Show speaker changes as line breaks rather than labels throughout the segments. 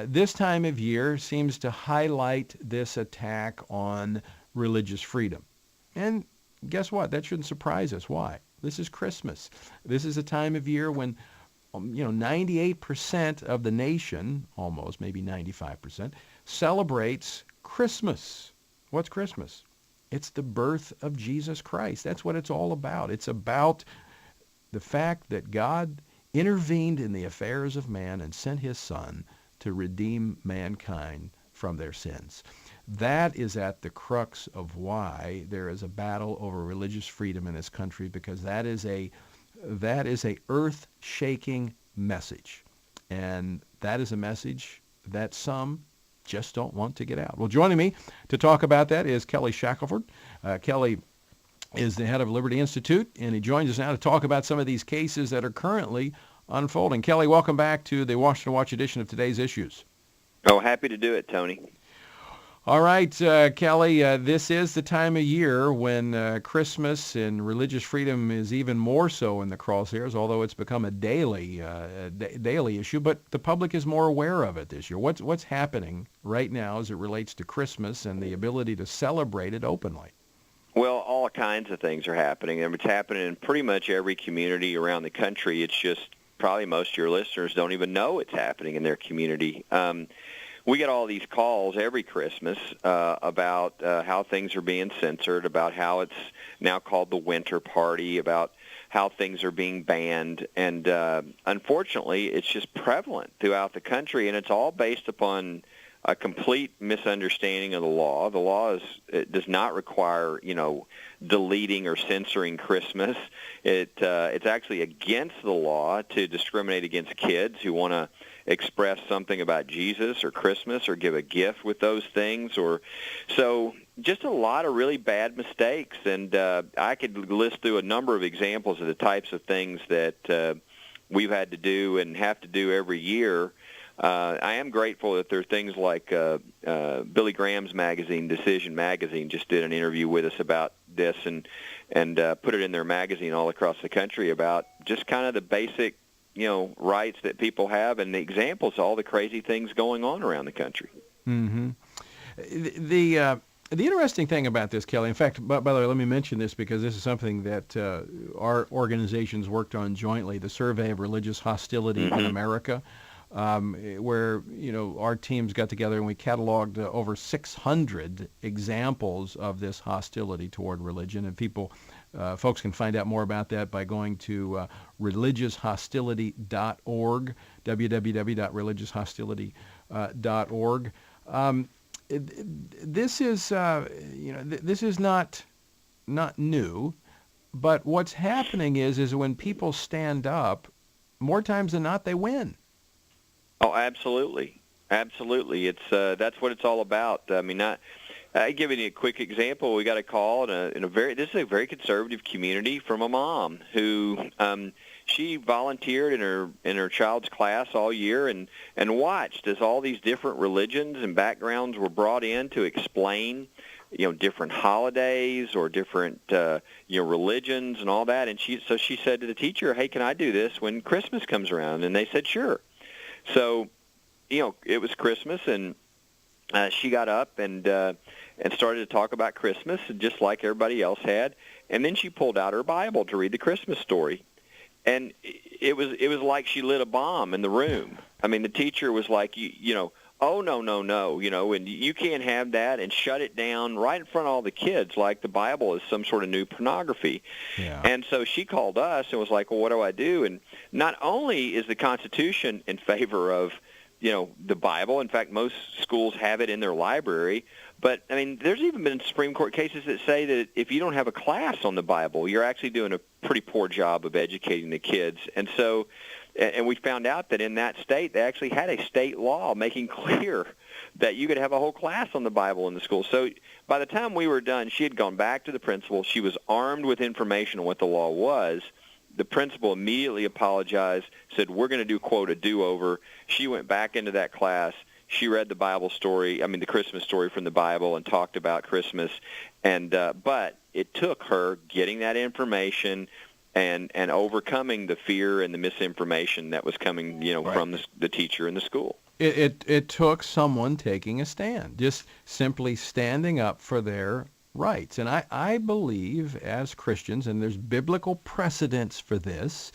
This time of year seems to highlight this attack on religious freedom. And guess what? That shouldn't surprise us. Why? This is Christmas. This is a time of year when 98% of the nation, almost, maybe 95%, celebrates Christmas. What's Christmas? It's the birth of Jesus Christ. That's what it's all about. It's about the fact that God intervened in the affairs of man and sent his Son to redeem mankind from their sins. That is at the crux of why there is a battle over religious freedom in this country, because that is a earth-shaking message. And that is a message that some just don't want to get out. Well, joining me to talk about that is Kelly Shackleford. Kelly is the head of Liberty Institute, and he joins us now to talk about some of these cases that are currently unfolding. Kelly, welcome back to the Washington Watch edition of Today's Issues.
Oh, happy to do it, Tony.
All right, Kelly, this is the time of year when Christmas and religious freedom is even more so in the crosshairs, although it's become a daily issue, but the public is more aware of it this year. What's happening right now as it relates to Christmas and the ability to celebrate it openly?
Well, all kinds of things are happening, and it's happening in pretty much every community around the country. It's just probably most of your listeners don't even know it's happening in their community. We get all these calls every Christmas about how things are being censored, about how it's now called the winter party, about how things are being banned. And unfortunately, it's just prevalent throughout the country, and it's all based upon a complete misunderstanding of the law. The law does not require, deleting or censoring Christmas. It's actually against the law to discriminate against kids who want to express something about Jesus or Christmas or give a gift with those things. So just a lot of really bad mistakes. And I could list through a number of examples of the types of things that we've had to do and have to do every year. I am grateful that there are things like Billy Graham's magazine, Decision Magazine, just did an interview with us about this and put it in their magazine all across the country about just kind of the basic, rights that people have and the examples of all the crazy things going on around the country.
Mm-hmm. The interesting thing about this, Kelly, in fact, by the way, let me mention this because this is something that our organizations worked on jointly, the Survey of Religious Hostility in America, where, our teams got together and we cataloged over 600 examples of this hostility toward religion. And folks can find out more about that by going to religiousshostility.org, www.religiousHostility.org. This is not new, but what's happening is when people stand up, more times than not, they win.
Oh, absolutely. Absolutely. It's that's what it's all about. I mean, I give you a quick example. We got a call this is a very conservative community from a mom who she volunteered in her child's class all year and watched as all these different religions and backgrounds were brought in to explain different holidays or different religions and all that. And she said to the teacher, "Hey, can I do this when Christmas comes around?" And they said, "Sure." So, it was Christmas, and she got up and started to talk about Christmas, just like everybody else had. And then she pulled out her Bible to read the Christmas story, and it was like she lit a bomb in the room. I mean, the teacher was like, "Oh, no, and you can't have that," and shut it down right in front of all the kids, like the Bible is some sort of new pornography.
Yeah.
And so she called us and was like, "Well, what do I do?" And not only is the Constitution in favor of, the Bible, in fact, most schools have it in their library, but, I mean, there's even been Supreme Court cases that say that if you don't have a class on the Bible, you're actually doing a pretty poor job of educating the kids. And so, and we found out that in that state, they actually had a state law making clear that you could have a whole class on the Bible in the school. So by the time we were done, she had gone back to the principal. She was armed with information on what the law was. The principal immediately apologized, said, "We're going to do, quote, a do-over." She went back into that class. She read the the Christmas story from the Bible and talked about Christmas. And but it took her getting that information and overcoming the fear and the misinformation that was coming,
Right.
from the teacher in the school.
It took someone taking a stand, just simply standing up for their rights. And I believe as Christians, and there's biblical precedents for this,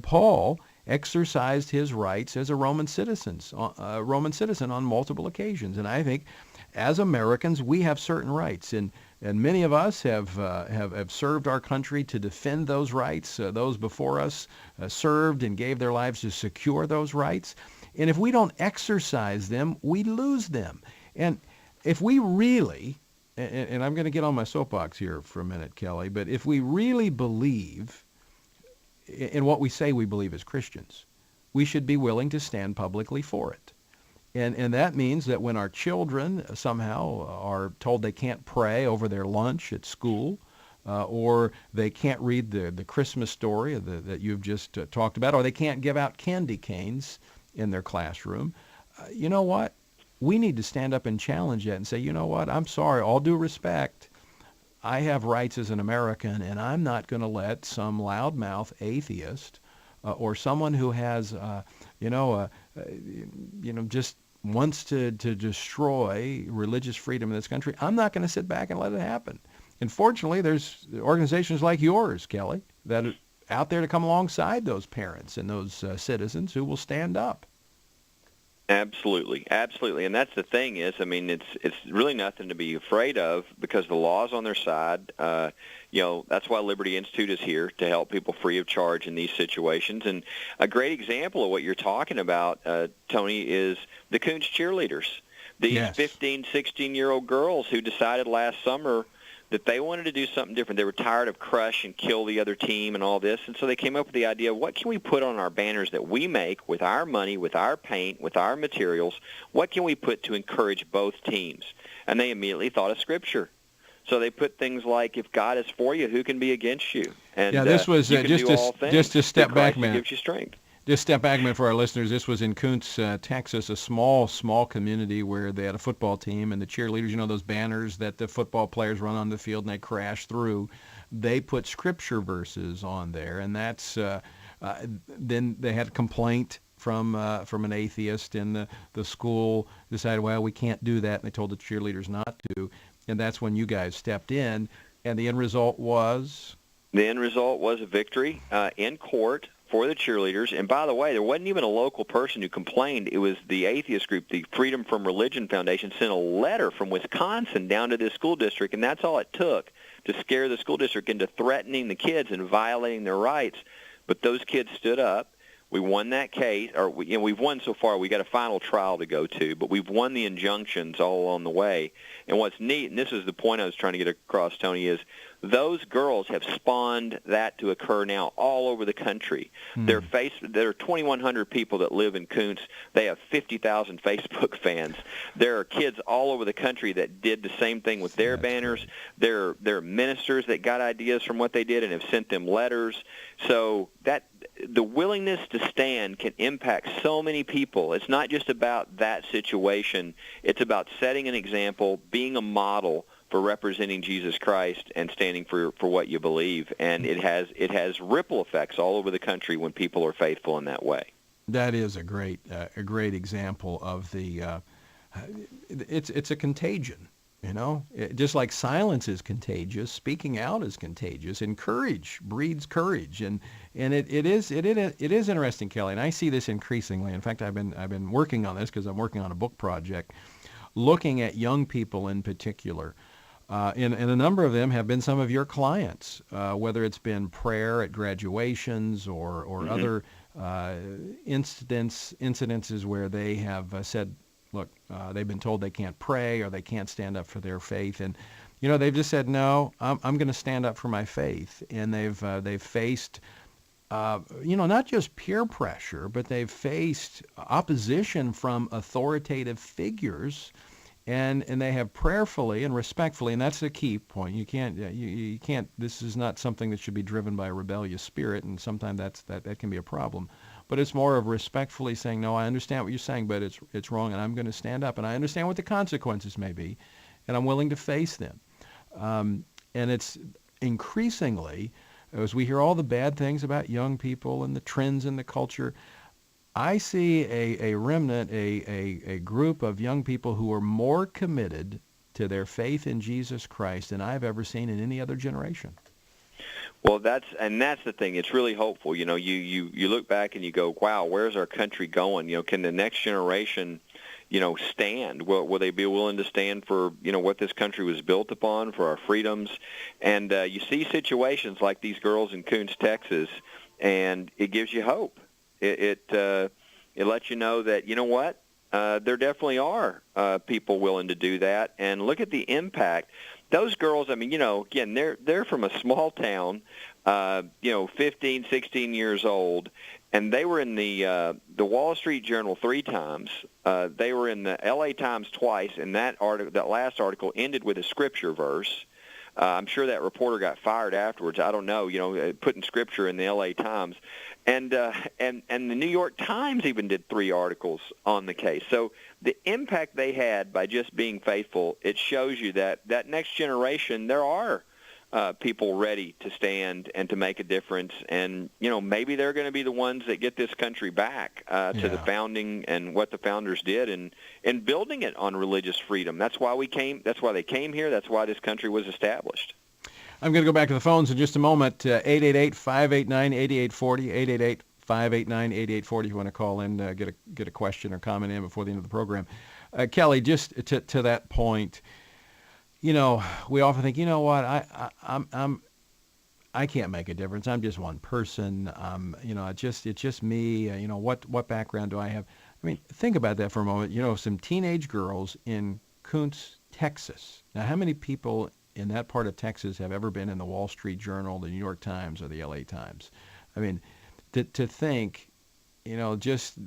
Paul exercised his rights as a Roman citizen on multiple occasions. And I think as Americans, we have certain rights. And many of us have served our country to defend those rights. Those before us served and gave their lives to secure those rights. And if we don't exercise them, we lose them. And if we really, and I'm going to get on my soapbox here for a minute, Kelly, but if we really believe in what we say we believe as Christians, we should be willing to stand publicly for it. And that means that when our children somehow are told they can't pray over their lunch at school, or they can't read the Christmas story that you've just talked about, or they can't give out candy canes in their classroom, you know what? We need to stand up and challenge that and say, you know what? I'm sorry, all due respect, I have rights as an American, and I'm not going to let some loudmouth atheist or someone who has, just wants to destroy religious freedom in this country. I'm not going to sit back and let it happen. And fortunately, there's organizations like yours, Kelly, that are out there to come alongside those parents and those citizens who will stand up.
Absolutely, absolutely, and that's the thing is, I mean, it's really nothing to be afraid of because the law's on their side. That's why Liberty Institute is here to help people free of charge in these situations. And a great example of what you're talking about, Tony, is the Coons cheerleaders. These
Yes.
15, 16-year-old girls who decided last summer that they wanted to do something different. They were tired of crush and kill the other team and all this, and so they came up with the idea, what can we put on our banners that we make with our money, with our paint, with our materials? What can we put to encourage both teams? And they immediately thought of Scripture. So they put things like, if God is for you, who can be against you? And
this was
you can
just
do all things
to step
through
back,
Christ who
man.
gives you strength.
Just step back, man, for our listeners. This was in Kuntz, Texas, a small community where they had a football team, and the cheerleaders, those banners that the football players run on the field and they crash through, they put scripture verses on there, and that's then they had a complaint from an atheist, and the school decided, well, we can't do that, and they told the cheerleaders not to, and that's when you guys stepped in, and the end result was?
The end result was a victory in court for the cheerleaders. And by the way, there wasn't even a local person who complained. It was the atheist group, the Freedom from Religion Foundation, sent a letter from Wisconsin down to this school district, and that's all it took to scare the school district into threatening the kids and violating their rights. But those kids stood up. We won that case, or we've won so far. We got a final trial to go to, but we've won the injunctions all along the way. And what's neat, and this is the point I was trying to get across, Tony, is those girls have spawned that to occur now all over the country. There are 2,100 people that live in Kuntz. They have 50,000 Facebook fans. There are kids all over the country that did the same thing with their banners. There are ministers that got ideas from what they did and have sent them letters. So that the willingness to stand can impact so many people. It's not just about that situation. It's about setting an example, being a model for representing Jesus Christ and standing for what you believe. And it has ripple effects all over the country when people are faithful in that way.
That is a great example of the it's a contagion. Just like silence is contagious, speaking out is contagious, and courage breeds courage, and it is interesting, Kelly, and I see this increasingly. In fact, I've been working on this because I'm working on a book project, looking at young people in particular, and a number of them have been some of your clients, whether it's been prayer at graduations or other incidences where they have said, look, they've been told they can't pray or they can't stand up for their faith, and they've just said, no, I'm going to stand up for my faith, and they've faced not just peer pressure, but they've faced opposition from authoritative figures, and they have prayerfully and respectfully, and that's the key point. You can't. This is not something that should be driven by a rebellious spirit, and sometimes that can be a problem. But it's more of respectfully saying, no, I understand what you're saying, but it's wrong, and I'm going to stand up, and I understand what the consequences may be, and I'm willing to face them. And it's increasingly, as we hear all the bad things about young people and the trends in the culture, I see a remnant, a group of young people who are more committed to their faith in Jesus Christ than I've ever seen in any other generation.
Well, that's the thing. It's really hopeful. You look back and you go, wow, where's our country going? Can the next generation, stand? Will they be willing to stand for, what this country was built upon, for our freedoms? And you see situations like these girls in Coons, Texas, and it gives you hope. It lets you know that, you know what? There definitely are people willing to do that. And look at the impact. Those girls, I mean, again, they're from a small town, 15, 16 years old, and they were in the Wall Street Journal 3 times. They were in the L.A. Times twice, and that last article ended with a scripture verse. I'm sure that reporter got fired afterwards. I don't know, putting scripture in the L.A. Times. And the New York Times even did 3 articles on the case. So the impact they had by just being faithful, it shows you that next generation, there are people ready to stand and to make a difference. And, maybe they're going to be the ones that get this country back to the founding and what the founders did and building it on religious freedom. That's why they came here. That's why this country was established.
I'm going to go back to the phones in just a moment. 888-589-8840, 888-589-8840 if you want to call in, get a question or comment in before the end of the program. Kelly, just to that point, we often think, you know what, I can't make a difference. I'm just one person. It's just me. What background do I have? I mean, think about that for a moment. Some teenage girls in Coons, Texas. Now, how many people in that part of Texas have ever been in the Wall Street Journal, the New York Times, or the L.A. Times? I mean, to think, just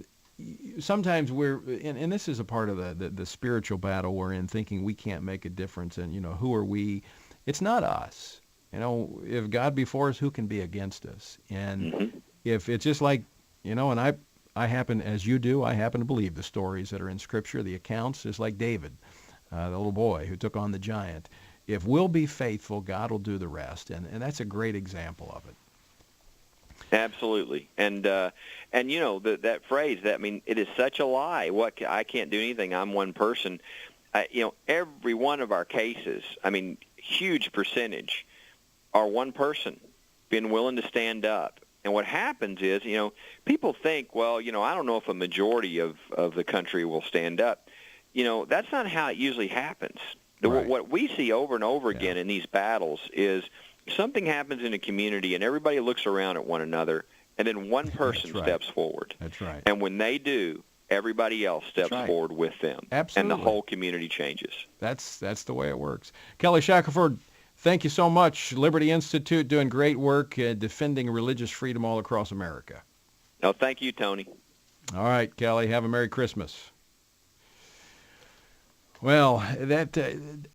sometimes and this is a part of the spiritual battle we're in, thinking we can't make a difference, and, who are we? It's not us. If God be for us, who can be against us? And if it's just like, and I happen, as you do, I happen to believe the stories that are in Scripture, the accounts, just like David, the little boy who took on the giant. If we'll be faithful, God will do the rest, and that's a great example of it.
Absolutely, and that phrase, it is such a lie. I can't do anything. I'm one person. Every one of our cases, huge percentage, are one person being willing to stand up. And what happens is, people think, well, I don't know if a majority of the country will stand up. That's not how it usually happens.
Right.
What we see over and over again in these battles is something happens in a community and everybody looks around at one another, and then one person steps forward.
That's right.
And when they do, everybody else steps forward with them.
Absolutely.
And the whole community changes.
That's the way it works. Kelly Shackleford, thank you so much. Liberty Institute doing great work defending religious freedom all across America.
Oh, thank you, Tony.
All right, Kelly, have a Merry Christmas. Well,